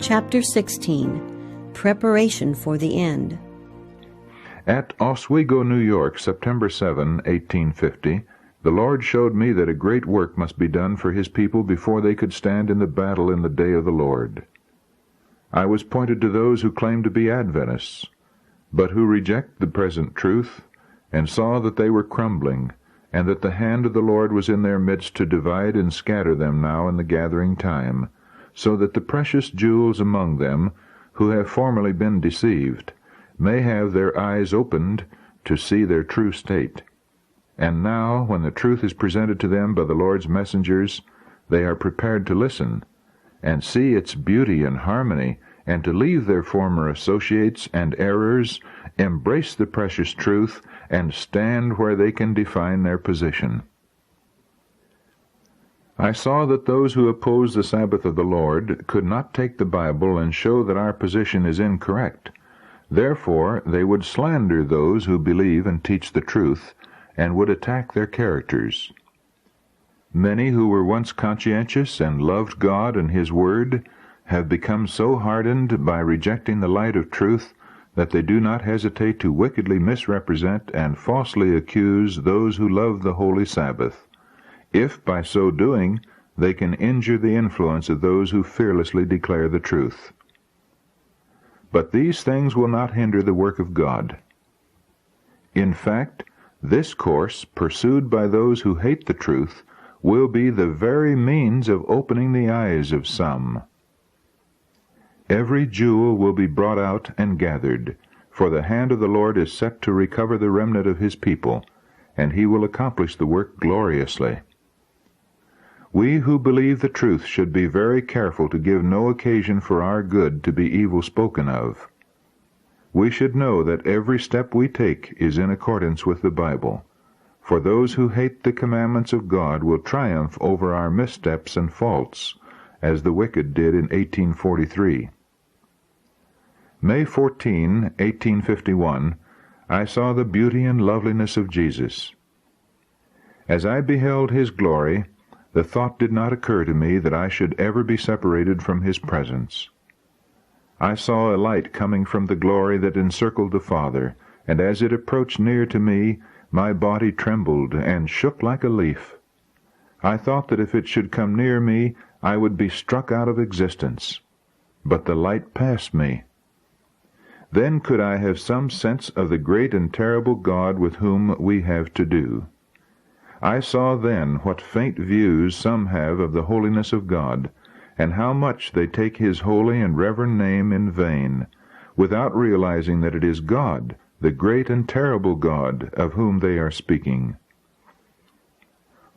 Chapter 16. Preparation for the End. At Oswego, New York, September 7, 1850, the Lord showed me that a great work must be done for His people before they could stand in the battle in the day of the Lord. I was pointed to those who claim to be Adventists, but who reject the present truth, and saw that they were crumbling, and that the hand of the Lord was in their midst to divide and scatter them now in the gathering time, so that the precious jewels among them, who have formerly been deceived, may have their eyes opened to see their true state. And now, when the truth is presented to them by the Lord's messengers, they are prepared to listen, and see its beauty and harmony, and to leave their former associates and errors, embrace the precious truth, and stand where they can define their position. I saw that those who oppose the Sabbath of the Lord could not take the Bible and show that our position is incorrect. Therefore, they would slander those who believe and teach the truth, and would attack their characters. Many who were once conscientious and loved God and His Word have become so hardened by rejecting the light of truth that they do not hesitate to wickedly misrepresent and falsely accuse those who love the holy Sabbath, if by so doing they can injure the influence of those who fearlessly declare the truth. But these things will not hinder the work of God. In fact, this course, pursued by those who hate the truth, will be the very means of opening the eyes of some. Every jewel will be brought out and gathered, for the hand of the Lord is set to recover the remnant of His people, and He will accomplish the work gloriously. We who believe the truth should be very careful to give no occasion for our good to be evil spoken of. We should know that every step we take is in accordance with the Bible, for those who hate the commandments of God will triumph over our missteps and faults, as the wicked did in 1843. May 14, 1851, I saw the beauty and loveliness of Jesus. As I beheld His glory, the thought did not occur to me that I should ever be separated from His presence. I saw a light coming from the glory that encircled the Father, and as it approached near to me, my body trembled and shook like a leaf. I thought that if it should come near me, I would be struck out of existence. But the light passed me. Then could I have some sense of the great and terrible God with whom we have to do. I saw then what faint views some have of the holiness of God, and how much they take His holy and reverend name in vain, without realizing that it is God, the great and terrible God, of whom they are speaking.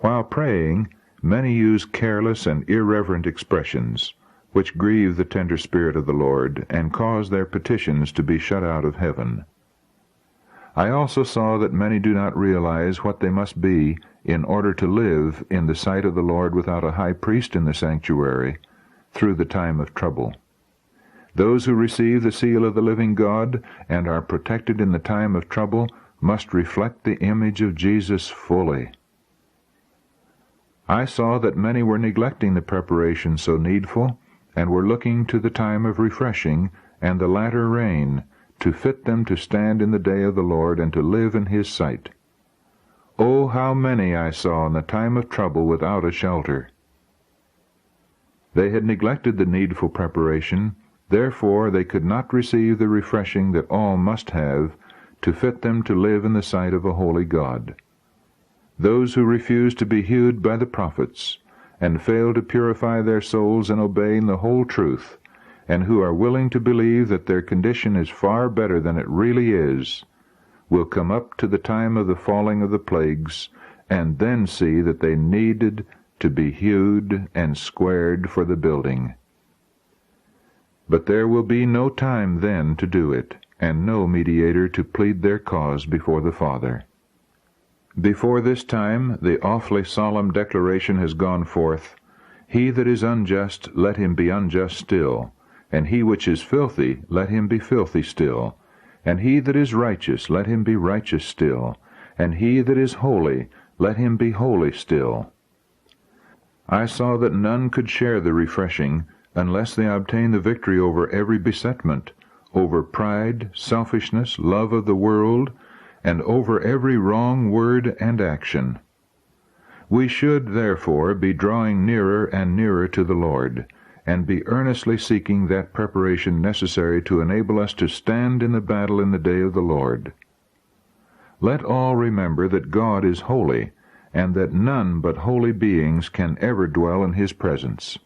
While praying, many use careless and irreverent expressions, which grieve the tender Spirit of the Lord, and cause their petitions to be shut out of heaven. I also saw that many do not realize what they must be in order to live in the sight of the Lord without a high priest in the sanctuary, through the time of trouble. Those who receive the seal of the living God and are protected in the time of trouble must reflect the image of Jesus fully. I saw that many were neglecting the preparation so needful, and were looking to the time of refreshing and the latter rain to fit them to stand in the day of the Lord and to live in His sight. Oh, how many I saw in the time of trouble without a shelter! They had neglected the needful preparation, therefore they could not receive the refreshing that all must have to fit them to live in the sight of a holy God. Those who refuse to be hued by the prophets, and fail to purify their souls in obeying the whole truth, and who are willing to believe that their condition is far better than it really is, will come up to the time of the falling of the plagues, and then see that they needed to be hewed and squared for the building. But there will be no time then to do it, and no mediator to plead their cause before the Father. Before this time the awfully solemn declaration has gone forth, He that is unjust, let him be unjust still, and he which is filthy, let him be filthy still, and he that is righteous, let him be righteous still, and he that is holy, let him be holy still. I saw that none could share the refreshing unless they obtain the victory over every besetment, over pride, selfishness, love of the world, and over every wrong word and action. We should, therefore, be drawing nearer and nearer to the Lord, and be earnestly seeking that preparation necessary to enable us to stand in the battle in the day of the Lord. Let all remember that God is holy, and that none but holy beings can ever dwell in His presence.